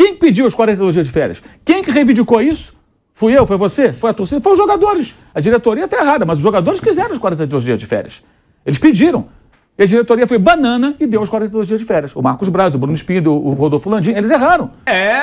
Quem pediu os 42 dias de férias? Quem que reivindicou isso? Fui eu, foi você, foi a torcida, foi os jogadores. A diretoria está errada, mas os jogadores quiseram os 42 dias de férias. Eles pediram. E a diretoria foi banana e deu os 42 dias de férias. O Marcos Braz, o Bruno Spindl, o Rodolfo Landim, eles erraram.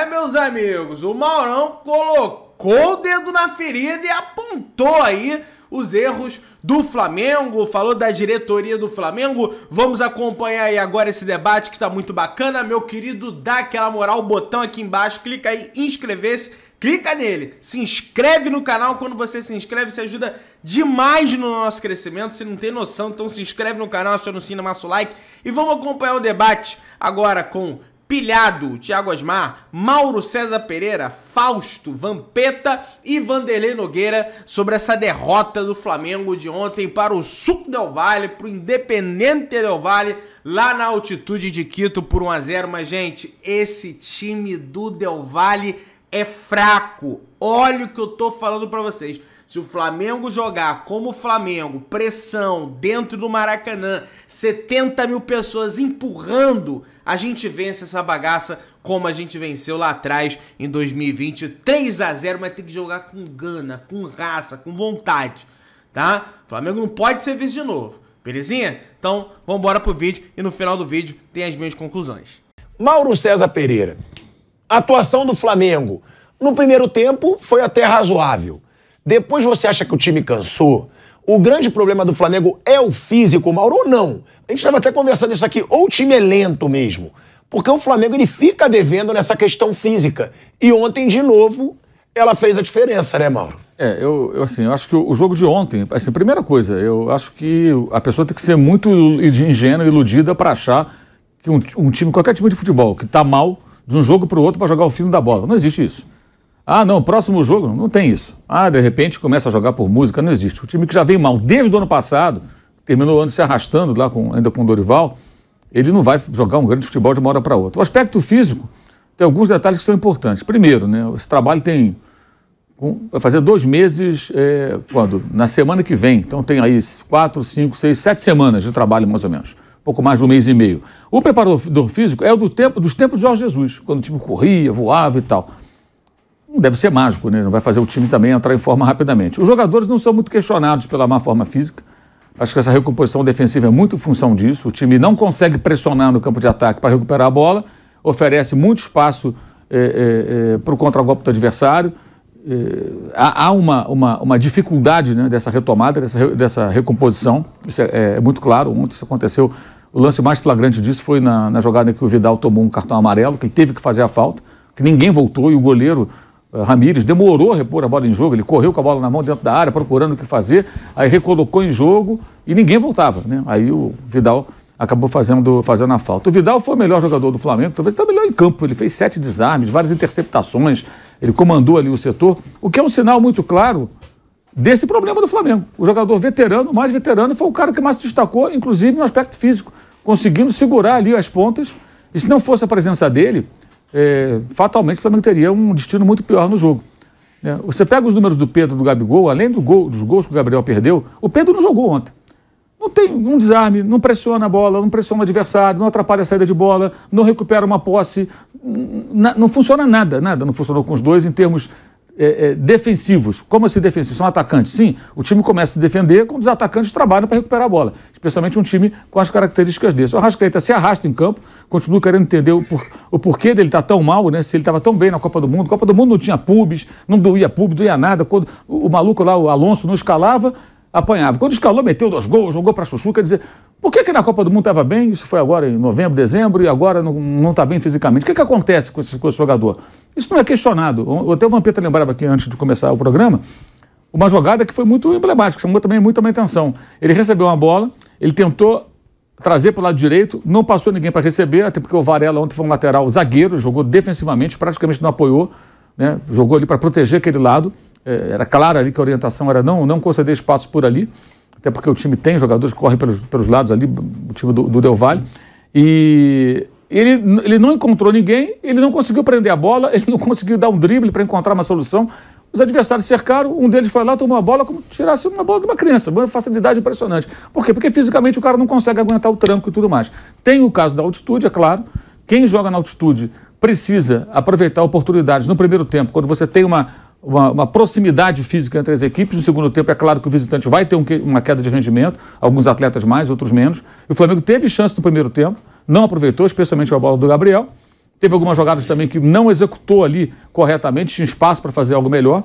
Meus amigos, o Maurão colocou o dedo na ferida e apontou aí os erros do Flamengo, falou da diretoria do Flamengo. Vamos acompanhar aí agora esse debate que está muito bacana. Meu querido, dá aquela moral, o botão aqui embaixo, clica aí, inscrever-se, clica nele, se inscreve no canal. Quando você se inscreve, você ajuda demais no nosso crescimento, você não tem noção, então se inscreve no canal, aciona o sino, amassa o like e vamos acompanhar o debate agora com Pilhado, Thiago Asmar, Mauro César Pereira, Fausto, Vampeta e Vanderlei Nogueira sobre essa derrota do Flamengo de ontem para o Suco Del Valle, para o Independente Del Valle, lá na altitude de Quito por 1-0. Mas, gente, esse time do Del Valle é fraco. Olha o que eu tô falando pra vocês. Se o Flamengo jogar como o Flamengo, pressão dentro do Maracanã, 70 mil pessoas empurrando, a gente vence essa bagaça como a gente venceu lá atrás em 2020, 3-0, mas tem que jogar com gana, com raça, com vontade, tá? O Flamengo não pode ser visto de novo, belezinha? Então, vamos embora pro vídeo e no final do vídeo tem as minhas conclusões. Mauro César Pereira, a atuação do Flamengo no primeiro tempo foi até razoável. Depois você acha que o time cansou? O grande problema do Flamengo é o físico, Mauro, ou não? A gente estava até conversando isso aqui, ou o time é lento mesmo. Porque o Flamengo ele fica devendo nessa questão física. E ontem, de novo, ela fez a diferença, né, Mauro? Eu acho que o jogo de ontem, assim, primeira coisa, eu acho que a pessoa tem que ser muito ingênua, iludida para achar que um time, qualquer time de futebol, que está mal, de um jogo para o outro vai jogar o fino da bola. Não existe isso. Ah, não, próximo jogo, não tem isso. Ah, de repente começa a jogar por música, não existe. O time que já veio mal desde o ano passado, terminou o ano se arrastando lá ainda com o Dorival, ele não vai jogar um grande futebol de uma hora para outra. O aspecto físico tem alguns detalhes que são importantes. Primeiro, né, esse trabalho vai fazer 2 meses, na semana que vem. Então tem aí 4, 5, 6, 7 semanas de trabalho mais ou menos. Pouco mais de 1 mês e meio. O preparador físico é dos tempos de Jorge Jesus, quando o time corria, voava e tal. Não deve ser mágico, né? Não vai fazer o time também entrar em forma rapidamente. Os jogadores não são muito questionados pela má forma física. Acho que essa recomposição defensiva é muito função disso. O time não consegue pressionar no campo de ataque para recuperar a bola, oferece muito espaço para o contragolpe do adversário. Há uma dificuldade, né, dessa retomada, dessa recomposição. Isso é muito claro. Ontem isso aconteceu. O lance mais flagrante disso foi na jogada em que o Vidal tomou um cartão amarelo, que ele teve que fazer a falta, que ninguém voltou e o goleiro Ramírez demorou a repor a bola em jogo. Ele correu com a bola na mão dentro da área, procurando o que fazer, aí recolocou em jogo e ninguém voltava, né? Aí o Vidal acabou fazendo a falta. O Vidal foi o melhor jogador do Flamengo, talvez até o melhor em campo. Ele fez 7 desarmes, várias interceptações, ele comandou ali o setor, o que é um sinal muito claro desse problema do Flamengo. O jogador veterano, mais veterano, foi o cara que mais se destacou, inclusive no aspecto físico, conseguindo segurar ali as pontas, e se não fosse a presença dele, fatalmente o Flamengo teria um destino muito pior no jogo. Você pega os números do Pedro e do Gabigol, além dos gols que o Gabriel perdeu, o Pedro não jogou ontem. Não tem um desarme, não pressiona a bola, não pressiona o adversário, não atrapalha a saída de bola, não recupera uma posse, não funciona nada não funcionou com os dois em termos defensivos. Como assim defensivos? São atacantes? Sim, o time começa a se defender quando os atacantes trabalham para recuperar a bola, especialmente um time com as características desse. O Arrascaeta se arrasta em campo, continua querendo entender o porquê dele estar tão mal, né? Se ele estava tão bem na Copa do Mundo. Copa do Mundo não tinha pubs, não doía nada. Quando o maluco lá, o Alonso, não escalava, apanhava. Quando escalou, meteu 2 gols, jogou para chuchu. Quer dizer, por que na Copa do Mundo estava bem? Isso foi agora em novembro, dezembro, e agora não está bem fisicamente. O que acontece com esse jogador? Isso não é questionado. Até o Vampeta lembrava aqui, antes de começar o programa, uma jogada que foi muito emblemática, chamou também muito a minha atenção. Ele recebeu uma bola, ele tentou trazer para o lado direito, não passou ninguém para receber, até porque o Varela ontem foi um lateral zagueiro, jogou defensivamente, praticamente não apoiou, né? Jogou ali para proteger aquele lado. Era claro ali que a orientação era não conceder espaço por ali, até porque o time tem jogadores que correm pelos lados ali, o time do Del Valle, e ele não encontrou ninguém, ele não conseguiu prender a bola, ele não conseguiu dar um drible para encontrar uma solução. Os adversários cercaram, um deles foi lá, tomou a bola como se tirasse uma bola de uma criança, uma facilidade impressionante. Por quê? Porque fisicamente o cara não consegue aguentar o tranco e tudo mais. Tem o caso da altitude, é claro. Quem joga na altitude precisa aproveitar oportunidades no primeiro tempo, quando você tem uma proximidade física entre as equipes. No segundo tempo, é claro que o visitante vai ter uma queda de rendimento, alguns atletas mais, outros menos. E o Flamengo teve chance no primeiro tempo, não aproveitou, especialmente a bola do Gabriel. Teve algumas jogadas também que não executou ali corretamente, tinha espaço para fazer algo melhor.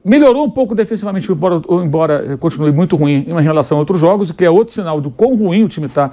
Melhorou um pouco defensivamente, embora continue muito ruim em relação a outros jogos, o que é outro sinal de quão ruim o time está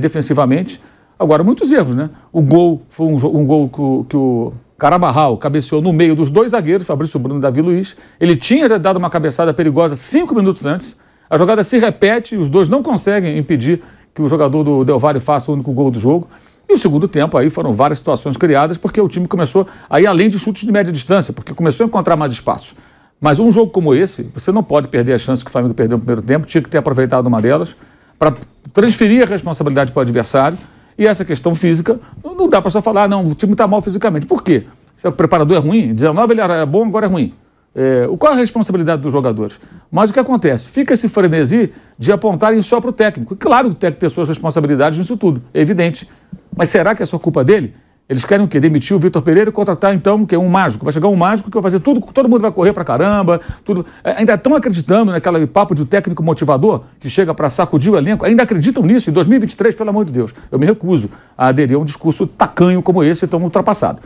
defensivamente. Agora, muitos erros, né? O gol foi um gol que o Carabarral cabeceou no meio dos dois zagueiros, Fabrício Bruno e Davi Luiz. Ele tinha já dado uma cabeçada perigosa 5 minutos antes. A jogada se repete e os dois não conseguem impedir que o jogador do Del Valle faça o único gol do jogo. E o segundo tempo aí foram várias situações criadas, porque o time começou a ir além de chutes de média distância, porque começou a encontrar mais espaço. Mas um jogo como esse, você não pode perder a chance que o Flamengo perdeu no primeiro tempo, tinha que ter aproveitado uma delas para transferir a responsabilidade para o adversário. E essa questão física, não dá para só falar, não, o time está mal fisicamente. Por quê? Se o preparador é ruim, 19 ele era bom, agora é ruim. Qual é a responsabilidade dos jogadores? Mas o que acontece? Fica esse frenesi de apontarem só para o técnico. Claro que o técnico tem suas responsabilidades nisso tudo, é evidente. Mas será que é só culpa dele? Eles querem o quê? Demitir o Vitor Pereira e contratar, então, um mágico. Vai chegar um mágico que vai fazer tudo, todo mundo vai correr pra caramba, tudo. Ainda estão acreditando naquele papo de técnico motivador que chega para sacudir o elenco? Ainda acreditam nisso? Em 2023, pelo amor de Deus. Eu me recuso a aderir a um discurso tacanho como esse, tão ultrapassado.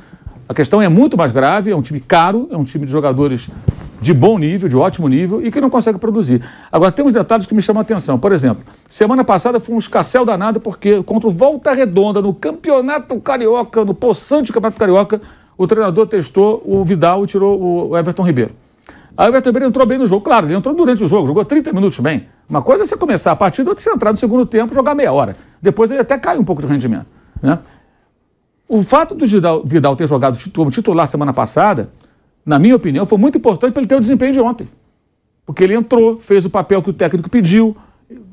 A questão é muito mais grave, é um time caro, é um time de jogadores de bom nível, de ótimo nível e que não consegue produzir. Agora, tem uns detalhes que me chamam a atenção. Por exemplo, semana passada foi um escarcéu danado porque contra o Volta Redonda, no Campeonato Carioca, no possante Campeonato Carioca, o treinador testou o Vidal e tirou o Everton Ribeiro. Aí o Everton Ribeiro entrou bem no jogo. Claro, ele entrou durante o jogo, jogou 30 minutos bem. Uma coisa é você começar a partida, outra é você entrar no segundo tempo e jogar meia hora. Depois ele até cai um pouco de rendimento, né? O fato do Vidal ter jogado como titular semana passada, na minha opinião, foi muito importante para ele ter o desempenho de ontem. Porque ele entrou, fez o papel que o técnico pediu.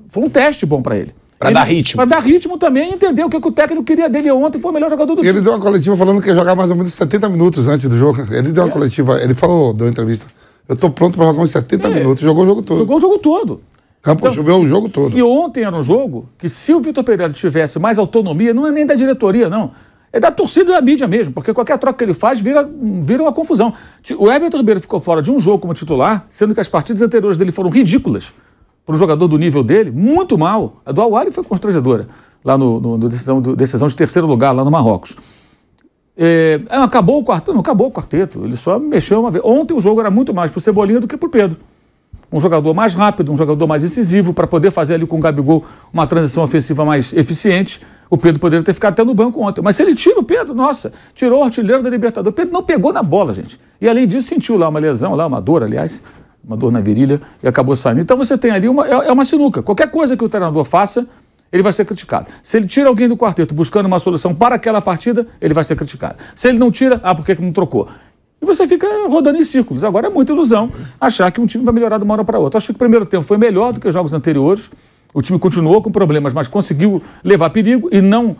Foi um teste bom para ele. Para dar ritmo. Para dar ritmo também, entender o que o técnico queria dele ontem, foi o melhor jogador do time. Ele deu uma coletiva falando que ia jogar mais ou menos 70 minutos antes do jogo. Ele deu uma coletiva, ele falou, deu uma entrevista, eu tô pronto para jogar uns 70 minutos. Jogou o jogo todo. Jogou o jogo todo. Campo choveu o jogo todo. E ontem era um jogo que, se o Vitor Pereira tivesse mais autonomia, não é nem da diretoria, não. É da torcida e da mídia mesmo, porque qualquer troca que ele faz vira uma confusão. O Everton Ribeiro ficou fora de um jogo como titular, sendo que as partidas anteriores dele foram ridículas para um jogador do nível dele, muito mal. A do Al-Ahly foi constrangedora, lá no decisão de terceiro lugar, lá no Marrocos. Acabou o quarteto? Não acabou o quarteto, ele só mexeu uma vez. Ontem o jogo era muito mais pro Cebolinha do que pro Pedro. Um jogador mais rápido, um jogador mais incisivo, para poder fazer ali com o Gabigol uma transição ofensiva mais eficiente. O Pedro poderia ter ficado até no banco ontem. Mas se ele tira o Pedro, nossa, tirou o artilheiro da Libertadores. O Pedro não pegou na bola, gente. E além disso, sentiu lá uma lesão, uma dor, aliás, uma dor na virilha, e acabou saindo. Então você tem ali uma sinuca. Qualquer coisa que o treinador faça, ele vai ser criticado. Se ele tira alguém do quarteto buscando uma solução para aquela partida, ele vai ser criticado. Se ele não tira, por que não trocou? E você fica rodando em círculos. Agora é muita ilusão achar que um time vai melhorar de uma hora para outra. Acho que o primeiro tempo foi melhor do que os jogos anteriores. O time continuou com problemas, mas conseguiu levar perigo e não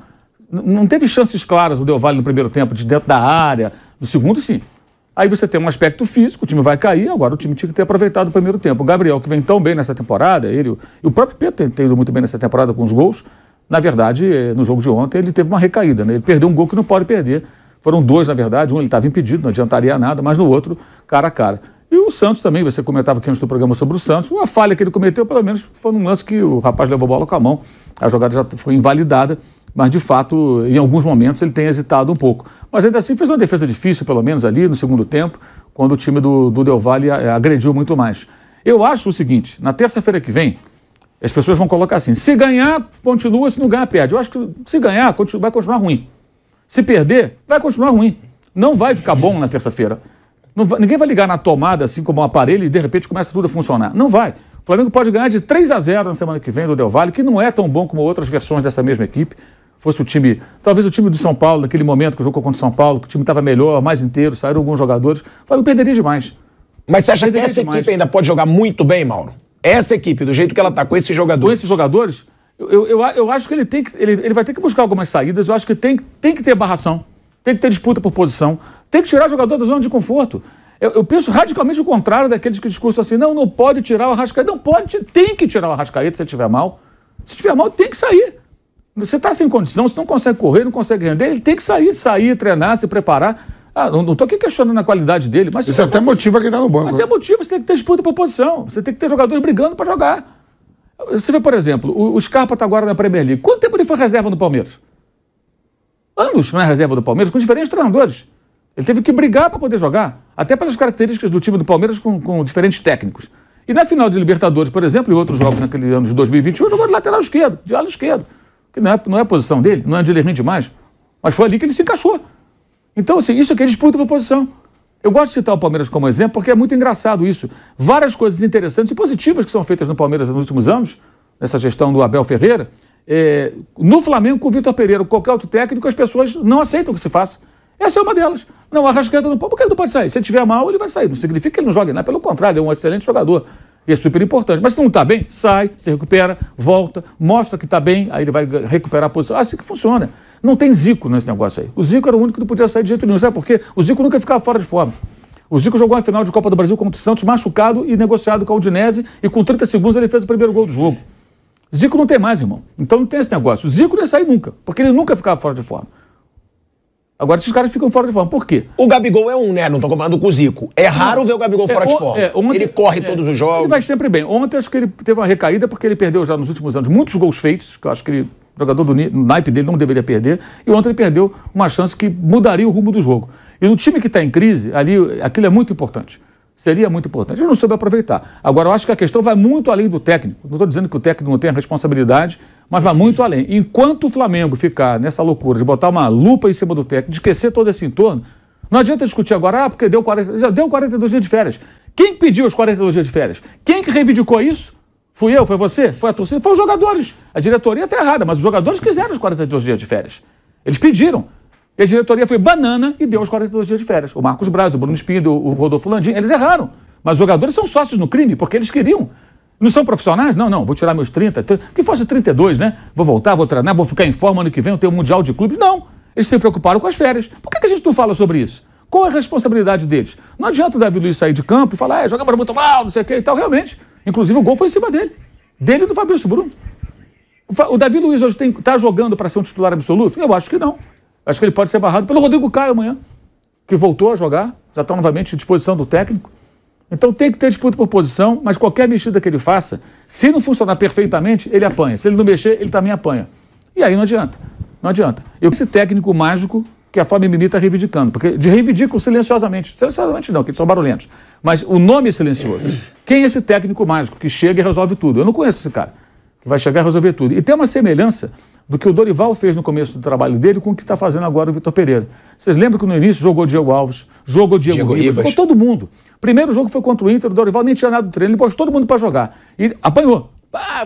teve chances claras o Del Valle no primeiro tempo, de dentro da área. No segundo, sim. Aí você tem um aspecto físico, o time vai cair, agora o time tinha que ter aproveitado o primeiro tempo. O Gabriel, que vem tão bem nessa temporada, ele e o próprio Pedro tem ido muito bem nessa temporada com os gols. Na verdade, no jogo de ontem, ele teve uma recaída, né? Ele perdeu um gol que não pode perder. Foram dois, na verdade, um ele estava impedido, não adiantaria nada, mas no outro, cara a cara. E o Santos também, você comentava aqui antes do programa sobre o Santos, uma falha que ele cometeu, pelo menos foi num lance que o rapaz levou a bola com a mão, a jogada já foi invalidada, mas de fato, em alguns momentos, ele tem hesitado um pouco. Mas ainda assim fez uma defesa difícil, pelo menos ali no segundo tempo, quando o time do Del Valle agrediu muito mais. Eu acho o seguinte, na terça-feira que vem, as pessoas vão colocar assim, se ganhar, continua, se não ganhar, perde. Eu acho que se ganhar, vai continuar ruim. Se perder, vai continuar ruim. Não vai ficar bom na terça-feira. Ninguém vai ligar na tomada, assim como um aparelho, e de repente começa tudo a funcionar. Não vai. O Flamengo pode ganhar de 3-0 na semana que vem do Del Valle, que não é tão bom como outras versões dessa mesma equipe. Fosse o time, talvez o time do São Paulo, naquele momento que jogou contra o São Paulo, que o time estava melhor, mais inteiro, saíram alguns jogadores. O Flamengo perderia demais. Mas você acha que essa equipe ainda pode jogar muito bem, Mauro? Essa equipe, do jeito que ela está, com esses jogadores? Com esses jogadores? Eu acho que ele vai ter que buscar algumas saídas. Eu acho que tem que ter barração, tem que ter disputa por posição, tem que tirar o jogador da zona de conforto. Eu penso radicalmente o contrário daqueles que discursam assim, não pode tirar o Arrascaeta. Não pode, tem que tirar o Arrascaeta se ele estiver mal. Se estiver mal, tem que sair. Você está sem condição, você não consegue correr, não consegue render, ele tem que sair, treinar, se preparar. Não estou aqui questionando a qualidade dele, mas... Isso até motiva quem está no banco. Até motiva, você tem que ter disputa por posição, você tem que ter jogadores brigando para jogar. Você vê, por exemplo, o Scarpa está agora na Premier League. Quanto tempo ele foi reserva no Palmeiras? Anos não é reserva do Palmeiras, com diferentes treinadores. Ele teve que brigar para poder jogar, até pelas características do time do Palmeiras com diferentes técnicos. E na final de Libertadores, por exemplo, e outros jogos naquele ano de 2021, jogou de lateral esquerdo, de ala esquerdo, que não é a posição dele, não é onde ele rende mais, mas foi ali que ele se encaixou. Então, assim, isso aqui é disputa por posição. Eu gosto de citar o Palmeiras como exemplo porque é muito engraçado isso. Várias coisas interessantes e positivas que são feitas no Palmeiras nos últimos anos, nessa gestão do Abel Ferreira, no Flamengo, com o Vitor Pereira, com qualquer outro técnico, as pessoas não aceitam que se faça. Essa é uma delas. Não, o Arrascaeta não pode. Por que ele não pode sair? Se ele estiver mal, ele vai sair. Não significa que ele não jogue nada. Pelo contrário, é um excelente jogador. E é super importante. Mas se não está bem, sai, se recupera, volta, mostra que está bem, aí ele vai recuperar a posição. Assim que funciona. Não tem Zico nesse negócio aí. O Zico era o único que não podia sair de jeito nenhum. Sabe por quê? O Zico nunca ficava fora de forma. O Zico jogou uma final de Copa do Brasil contra o Santos, machucado e negociado com a Udinese, e com 30 segundos ele fez o primeiro gol do jogo. Zico não tem mais, irmão. Então não tem esse negócio. O Zico não ia sair nunca, porque ele nunca ficava fora de forma. Agora esses caras ficam fora de forma. Por quê? O Gabigol é um, né? Não tô comparando com o Zico. É raro ver o Gabigol fora de forma. Ontem, ele corre todos os jogos. Ele vai sempre bem. Ontem acho que ele teve uma recaída porque ele perdeu já nos últimos anos muitos gols feitos, que eu acho que o jogador do naipe dele não deveria perder, e ontem ele perdeu uma chance que mudaria o rumo do jogo. E no time que está em crise, ali, aquilo é muito importante. Seria muito importante. Ele não soube aproveitar. Agora, eu acho que a questão vai muito além do técnico. Não estou dizendo que o técnico não tem a responsabilidade, mas vai muito além. Enquanto o Flamengo ficar nessa loucura de botar uma lupa em cima do técnico, de esquecer todo esse entorno, não adianta discutir agora, porque já deu 42 dias de férias. Quem pediu os 42 dias de férias? Quem que reivindicou isso? Fui eu? Foi você? Foi a torcida? Foi os jogadores. A diretoria está errada, mas os jogadores quiseram os 42 dias de férias. Eles pediram. E a diretoria foi banana e deu os 42 dias de férias. O Marcos Braz, o Bruno Espindo, o Rodolfo Landim, eles erraram. Mas os jogadores são sócios no crime, porque eles queriam. Não são profissionais? Não, vou tirar meus 30, que fosse 32, né? Vou voltar, vou treinar, vou ficar em forma ano que vem, eu tenho um Mundial de Clubes. Não, eles se preocuparam com as férias. Por que a gente não fala sobre isso? Qual é a responsabilidade deles? Não adianta o Davi Luiz sair de campo e falar, jogamos muito mal, não sei o que e tal, realmente. Inclusive o gol foi em cima dele. Dele e do Fabrício Bruno. O Davi Luiz hoje está jogando para ser um titular absoluto? Eu acho que não. Acho que ele pode ser barrado pelo Rodrigo Caio amanhã, que voltou a jogar, já está novamente à disposição do técnico. Então tem que ter disputa por posição, mas qualquer mexida que ele faça, se não funcionar perfeitamente, ele apanha. Se ele não mexer, ele também apanha. E aí não adianta. Não adianta. Esse técnico mágico que a Fábio Mimi está reivindicando, porque reivindicam silenciosamente. Silenciosamente não, que eles são barulhentos. Mas o nome é silencioso. Quem é esse técnico mágico que chega e resolve tudo? Eu não conheço esse cara, que vai chegar e resolver tudo. E tem uma semelhança do que o Dorival fez no começo do trabalho dele com o que está fazendo agora o Vitor Pereira. Vocês lembram que no início jogou Diego Alves, jogou Diego Ribas, jogou todo mundo. Primeiro jogo foi contra o Inter, o Dorival nem tinha nada do treino, ele pôs todo mundo para jogar. E apanhou.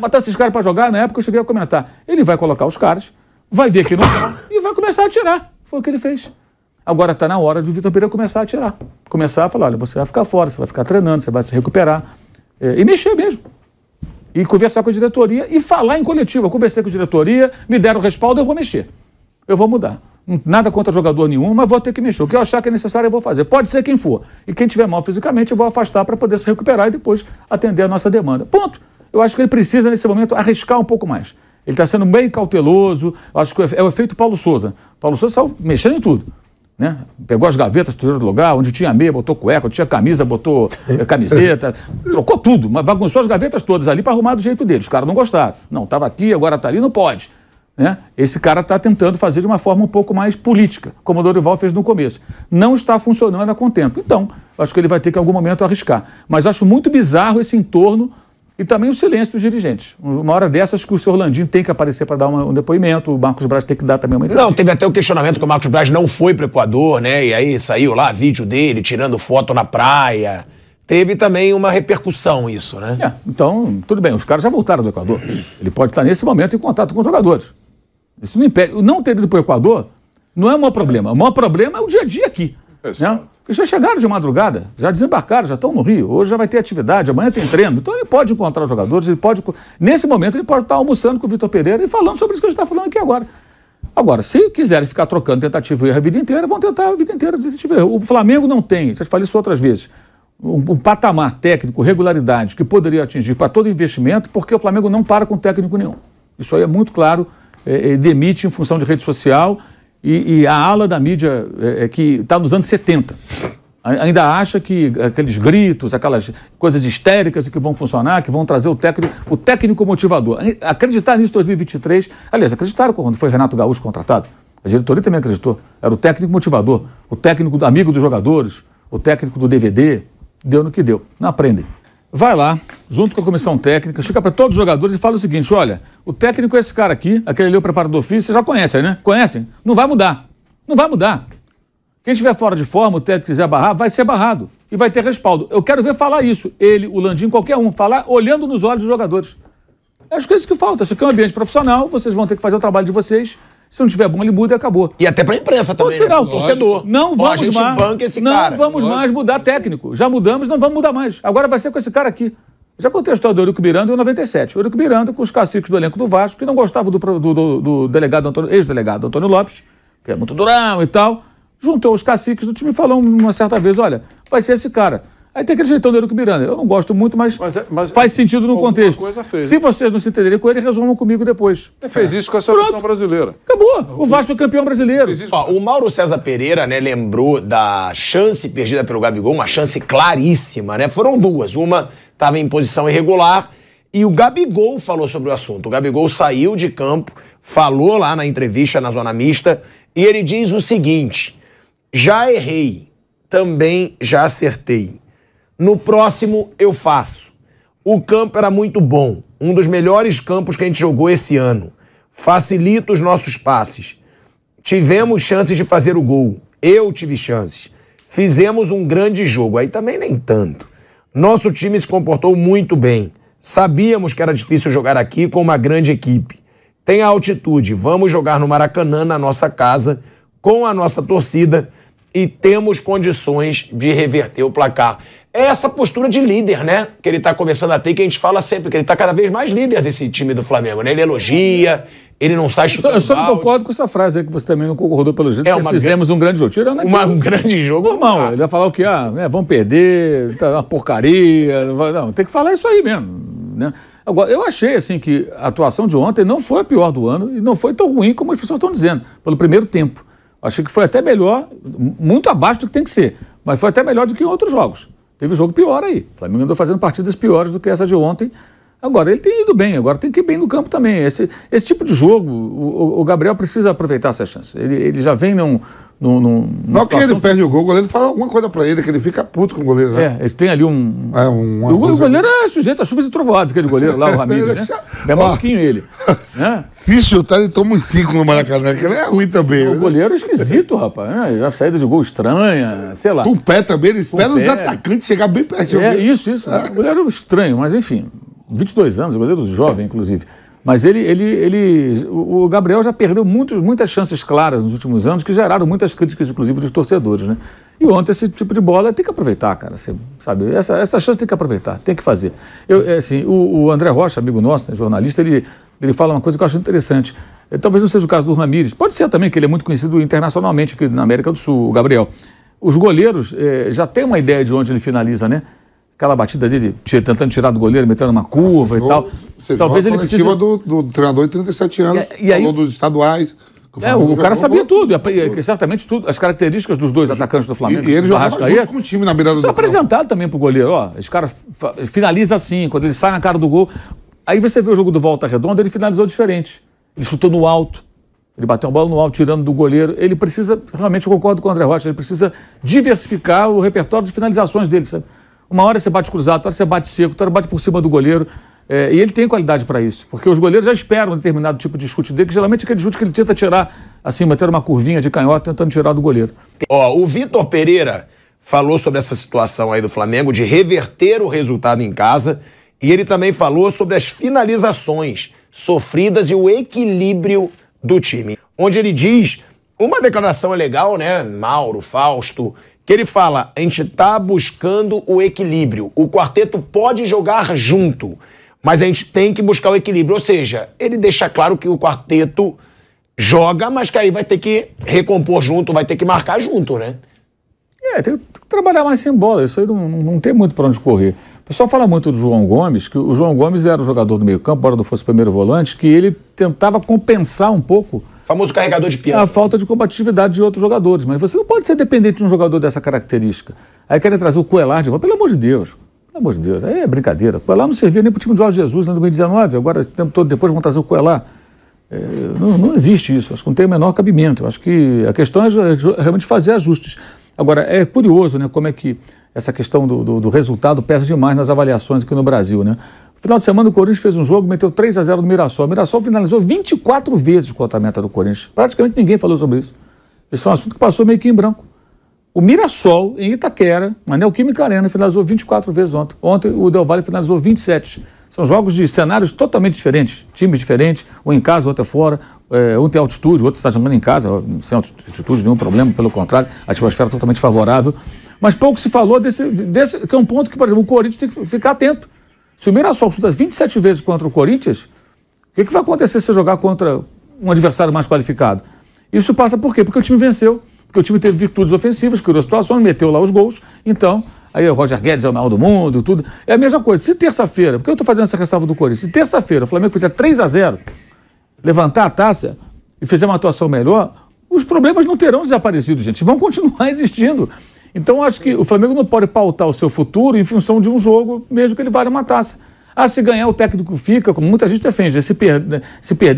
Botar esses caras para jogar, na época eu cheguei a comentar. Ele vai colocar os caras, vai ver que não dá e vai começar a atirar. Foi o que ele fez. Agora está na hora do Vitor Pereira começar a atirar. Começar a falar, olha, você vai ficar fora, você vai ficar treinando, você vai se recuperar. E mexer mesmo. E conversar com a diretoria e falar em coletivo. Eu conversei com a diretoria, me deram respaldo, eu vou mexer. Eu vou mudar. Nada contra jogador nenhum, mas vou ter que mexer. O que eu achar que é necessário eu vou fazer. Pode ser quem for. E quem tiver mal fisicamente eu vou afastar para poder se recuperar e depois atender a nossa demanda. Ponto. Eu acho que ele precisa, nesse momento, arriscar um pouco mais. Ele está sendo bem cauteloso. Eu acho que é o efeito Paulo Souza. Paulo Souza saiu mexendo em tudo. Né? Pegou as gavetas, tirou do lugar, onde tinha meia, botou cueca, onde tinha camisa, botou camiseta, trocou tudo, mas bagunçou as gavetas todas ali para arrumar do jeito dele. Os caras não gostaram. Não, estava aqui, agora está ali, não pode. Né? Esse cara está tentando fazer de uma forma um pouco mais política, como o Dorival fez no começo. Não está funcionando a contento. Então, acho que ele vai ter que em algum momento arriscar. Mas acho muito bizarro esse entorno e também o silêncio dos dirigentes. Uma hora dessas que o senhor Landim tem que aparecer para dar um depoimento, o Marcos Braz tem que dar também uma entrevista. Não, teve até o questionamento que o Marcos Braz não foi para o Equador, né? E aí saiu lá vídeo dele tirando foto na praia. Teve também uma repercussão isso, né? Então, tudo bem, os caras já voltaram do Equador. Ele pode estar nesse momento em contato com os jogadores. Isso não impede. Não ter ido para o Equador não é o maior problema. O maior problema é o dia a dia aqui. Né? Porque já chegaram de madrugada, já desembarcaram, já estão no Rio, hoje já vai ter atividade, amanhã tem treino. Então ele pode encontrar os jogadores, nesse momento ele pode estar almoçando com o Vitor Pereira e falando sobre isso que a gente está falando aqui agora. Agora, se quiserem ficar trocando tentativa e erro a vida inteira, vão tentar a vida inteira tentativa e erro. O Flamengo não tem, já falei isso outras vezes, um patamar técnico, regularidade que poderia atingir para todo investimento, porque o Flamengo não para com técnico nenhum. Isso aí é muito claro demite em função de rede social e a ala da mídia que está nos anos 70. Ainda acha que aqueles gritos, aquelas coisas histéricas que vão funcionar, que vão trazer o técnico motivador. Acreditar nisso em 2023, aliás, acreditaram quando foi Renato Gaúcho contratado. A diretoria também acreditou. Era o técnico motivador, o técnico amigo dos jogadores, o técnico do DVD. Deu no que deu. Não aprendem. Vai lá, junto com a comissão técnica, chega para todos os jogadores e fala o seguinte: olha, o técnico é esse cara aqui, aquele ali é o preparador físico, vocês já conhecem, né? Conhecem? Não vai mudar. Não vai mudar. Quem estiver fora de forma, o técnico quiser barrar, vai ser barrado. E vai ter respaldo. Eu quero ver falar isso. Ele, o Landim, qualquer um, falar olhando nos olhos dos jogadores. Acho que é isso que falta. Isso aqui é um ambiente profissional, vocês vão ter que fazer o trabalho de vocês. Se não tiver bom, ele muda e acabou. E até pra imprensa também, final, né? Torcedor. Não vamos mais. Vamos mais mudar técnico. Já mudamos, não vamos mudar mais. Agora vai ser com esse cara aqui. Já contei a história do Eurico Miranda em 97. O Eurico Miranda, com os caciques do elenco do Vasco, que não gostavam do delegado ex-delegado Antônio Lopes, que é muito durão e tal, juntou os caciques do time e falou uma certa vez: olha, vai ser esse cara. Aí tem aquele jeitão do Eurico Miranda. Eu não gosto muito, mas faz sentido no contexto. Se vocês não se entenderem com ele, resolvam comigo depois. Ele fez isso com a seleção brasileira. Acabou. O Vasco foi campeão brasileiro. Ó, o Mauro César Pereira, né, lembrou da chance perdida pelo Gabigol, uma chance claríssima, né? Foram duas. Uma estava em posição irregular e o Gabigol falou sobre o assunto. O Gabigol saiu de campo, falou lá na entrevista na Zona Mista e ele diz o seguinte: já errei, também já acertei. No próximo eu faço. O campo era muito bom, um dos melhores campos que a gente jogou esse ano. Facilita os nossos passes. Tivemos chances de fazer o gol. Eu tive chances. Fizemos um grande jogo. Aí também nem tanto. Nosso time se comportou muito bem. Sabíamos que era difícil jogar aqui com uma grande equipe. Tem a altitude. Vamos jogar no Maracanã, na nossa casa, com a nossa torcida e temos condições de reverter o placar. É essa postura de líder, né? Que ele tá começando a ter, que a gente fala sempre, que ele tá cada vez mais líder desse time do Flamengo, né? Ele elogia, ele não sai chutando. Eu só não concordo com essa frase aí, que você também não concordou pelo jeito, que fizemos um grande jogo. Tirando um grande jogo. Normal, ele vai falar o quê? Vamos perder, tá uma porcaria. Não, tem que falar isso aí mesmo, né? Agora, eu achei, assim, que a atuação de ontem não foi a pior do ano e não foi tão ruim como as pessoas estão dizendo, pelo primeiro tempo. Achei que foi até melhor, muito abaixo do que tem que ser, mas foi até melhor do que em outros jogos. Teve jogo pior aí. O Flamengo andou fazendo partidas piores do que essa de ontem. Agora, ele tem ido bem, agora tem que ir bem no campo também. Esse tipo de jogo, o Gabriel precisa aproveitar essa chance. Ele já vem num não que ele perde o gol, o goleiro fala alguma coisa pra ele, que ele fica puto com o goleiro, né? Ele tem ali o goleiro é sujeito a chuvas e trovoadas, aquele goleiro lá, o Ramírez, né? É maluquinho ele. Né? Se chutar, ele toma uns 5 no Maracanã, que ele é ruim também. O goleiro é esquisito, rapaz. Né? Já saída de gol estranha, sei lá. Com o pé também, ele espera os atacantes chegar bem perto. Isso. O goleiro é estranho, mas enfim, 22 anos, o goleiro jovem, inclusive. Mas o Gabriel já perdeu muitas chances claras nos últimos anos, que geraram muitas críticas, inclusive, dos torcedores, né? E ontem esse tipo de bola tem que aproveitar, cara, você, sabe? Essa chance tem que aproveitar, tem que fazer. O André Rocha, amigo nosso, né, jornalista, ele fala uma coisa que eu acho interessante. Talvez não seja o caso do Ramírez, pode ser também, que ele é muito conhecido internacionalmente aqui na América do Sul, o Gabriel. Os goleiros já têm uma ideia de onde ele finaliza, né? Aquela batida dele, tentando tirar do goleiro, metendo uma curva e tal. Talvez ele precise... do treinador de 37 anos, falou dos estaduais. O cara sabia tudo, certamente tudo, as características dos dois atacantes do Flamengo. E ele jogava junto com o time na beirada do campo. Apresentado também pro goleiro, esse cara finaliza assim, quando ele sai na cara do gol. Aí você vê o jogo do Volta Redonda, ele finalizou diferente. Ele chutou no alto, ele bateu a bola no alto, tirando do goleiro. Ele precisa, realmente eu concordo com o André Rocha, ele precisa diversificar o repertório de finalizações dele, sabe? Uma hora você bate cruzado, outra hora você bate seco, outra hora bate por cima do goleiro. E ele tem qualidade para isso, porque os goleiros já esperam um determinado tipo de chute dele, que geralmente é aquele chute que ele tenta tirar, assim, meter uma curvinha de canhota, tentando tirar do goleiro. O Vitor Pereira falou sobre essa situação aí do Flamengo, de reverter o resultado em casa, e ele também falou sobre as finalizações sofridas e o equilíbrio do time. Onde ele diz, uma declaração é legal, né, Mauro, Fausto, que ele fala, a gente tá buscando o equilíbrio. O quarteto pode jogar junto, mas a gente tem que buscar o equilíbrio. Ou seja, ele deixa claro que o quarteto joga, mas que aí vai ter que recompor junto, vai ter que marcar junto, né? Tem que trabalhar mais sem bola. Isso aí não tem muito para onde correr. O pessoal fala muito do João Gomes, que o João Gomes era o jogador do meio campo, embora não fosse o primeiro volante, que ele tentava compensar um pouco Famoso carregador de piano. a falta de combatividade de outros jogadores. Mas você não pode ser dependente de um jogador dessa característica. Aí querem trazer o Coelar de volta. Pelo amor de Deus. Pelo amor de Deus. Aí é brincadeira. O Coelar não servia nem para o time de Jorge Jesus, né, em 2019. Agora, esse tempo todo depois, vão trazer o Coelar. Não existe isso. Acho que não tem o menor cabimento. Acho que a questão é realmente fazer ajustes. Agora, é curioso, né, como é que essa questão do resultado pesa demais nas avaliações aqui no Brasil, né? No final de semana, o Corinthians fez um jogo, meteu 3-0 no Mirassol. O Mirassol finalizou 24 vezes contra a meta do Corinthians. Praticamente ninguém falou sobre isso. Esse é um assunto que passou meio que em branco. O Mirassol, em Itaquera, na Neoquímica Arena, finalizou 24 vezes ontem. Ontem, o Del Valle finalizou 27. São jogos de cenários totalmente diferentes, times diferentes, um em casa, outro é fora, um tem altitude, o outro está jogando em casa, sem altitude, nenhum problema, pelo contrário, a atmosfera totalmente favorável. Mas pouco se falou desse que é um ponto que, por exemplo, o Corinthians tem que ficar atento. Se o Mirassol chuta 27 vezes contra o Corinthians, o que vai acontecer se você jogar contra um adversário mais qualificado? Isso passa por quê? Porque o time venceu, porque o time teve virtudes ofensivas, criou situações, meteu lá os gols, então... Aí o Roger Guedes é o maior do mundo, tudo. É a mesma coisa. Se terça-feira, porque eu estou fazendo essa ressalva do Corinthians, se terça-feira o Flamengo fizer 3-0, levantar a taça e fizer uma atuação melhor, os problemas não terão desaparecido, gente. Vão continuar existindo. Então, acho que o Flamengo não pode pautar o seu futuro em função de um jogo, mesmo que ele valha uma taça. Ah, se ganhar o técnico fica, como muita gente defende, se perder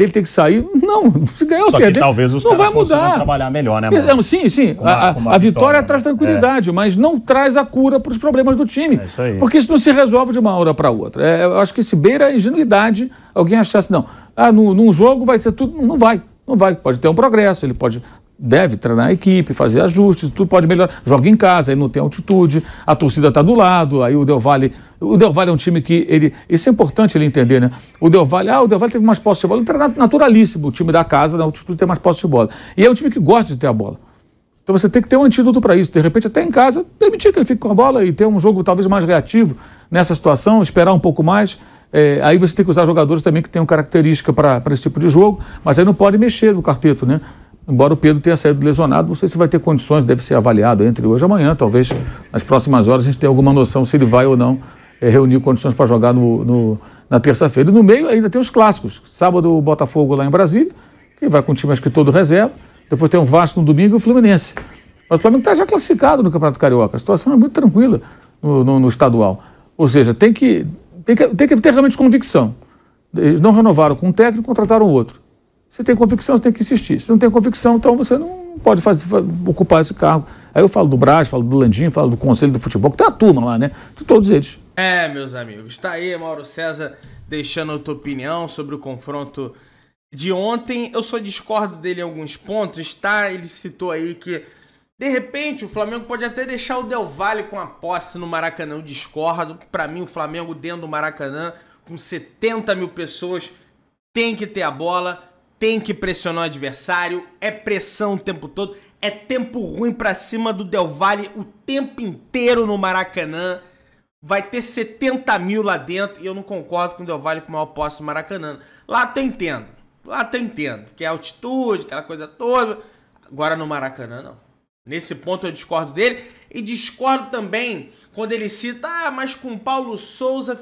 ele tem que sair. Não, se ganhar ou perder, que talvez os não vai caras mudar. Trabalhar melhor, né, mano? Sim. A vitória traz tranquilidade, mas não traz a cura para os problemas do time. É isso aí. Porque isso não se resolve de uma hora para outra. Eu acho que se beira a ingenuidade alguém achasse, não, num jogo vai ser tudo. Não vai. Pode ter um progresso, deve treinar a equipe, fazer ajustes, tudo pode melhorar. Joga em casa, aí não tem altitude, a torcida está do lado, aí o Del Valle é um time que isso é importante ele entender, né? O Del Valle teve mais posse de bola, ele é naturalíssimo, o time da casa, na altitude tem mais posse de bola. E é um time que gosta de ter a bola. Então você tem que ter um antídoto para isso, de repente até em casa, permitir que ele fique com a bola e ter um jogo talvez mais reativo nessa situação, esperar um pouco mais. Aí você tem que usar jogadores também que tenham característica para esse tipo de jogo, mas aí não pode mexer no quarteto, né? Embora o Pedro tenha saído lesionado, não sei se vai ter condições, deve ser avaliado entre hoje e amanhã, talvez nas próximas horas a gente tenha alguma noção se ele vai ou não reunir condições para jogar na terça-feira. E no meio ainda tem os clássicos, sábado o Botafogo lá em Brasília, que vai com o time acho que todo reserva, depois tem o Vasco no domingo e o Fluminense. Mas o Flamengo está já classificado no Campeonato Carioca, a situação é muito tranquila no estadual. Ou seja, tem que ter realmente convicção. Eles não renovaram com um técnico, contrataram outro. Se tem convicção, você tem que insistir. Se não tem convicção, então você não pode ocupar esse cargo. Aí eu falo do Braz, falo do Landim, falo do Conselho do Futebol, que tem a turma lá, né? De todos eles. Meus amigos. Está aí, Mauro César, deixando a tua opinião sobre o confronto de ontem. Eu só discordo dele em alguns pontos, tá? Ele citou aí que, de repente, o Flamengo pode até deixar o Del Valle com a posse no Maracanã. Eu discordo. Para mim, o Flamengo dentro do Maracanã, com 70 mil pessoas, tem que ter a bola. Tem que pressionar o adversário, é pressão o tempo todo, é tempo ruim pra cima do Del Valle o tempo inteiro no Maracanã. Vai ter 70 mil lá dentro e eu não concordo com o Del Valle com o maior posse do Maracanã. Lá eu entendo, que é altitude, aquela coisa toda. Agora no Maracanã não. Nesse ponto eu discordo dele e discordo também quando ele cita, mas com o Paulo Souza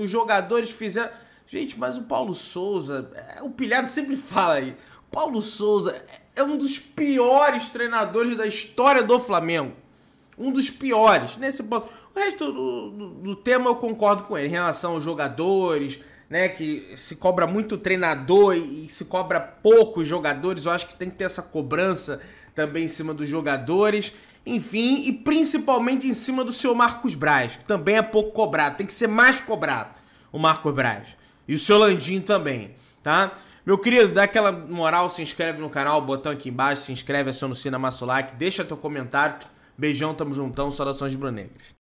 os jogadores fizeram... Gente, mas o Paulo Souza, o Pilhado sempre fala aí, o Paulo Souza é um dos piores treinadores da história do Flamengo. Um dos piores. Nesse ponto. O resto do tema eu concordo com ele, em relação aos jogadores, né, que se cobra muito o treinador e se cobra pouco os jogadores. Eu acho que tem que ter essa cobrança também em cima dos jogadores. Enfim, e principalmente em cima do seu Marcos Braz, que também é pouco cobrado. Tem que ser mais cobrado, o Marcos Braz. E o seu Landim também, tá? Meu querido, dá aquela moral, se inscreve no canal, botão aqui embaixo, se inscreve, aciona o sino, amassa o like, deixa teu comentário. Beijão, tamo juntão, saudações de Brunegras.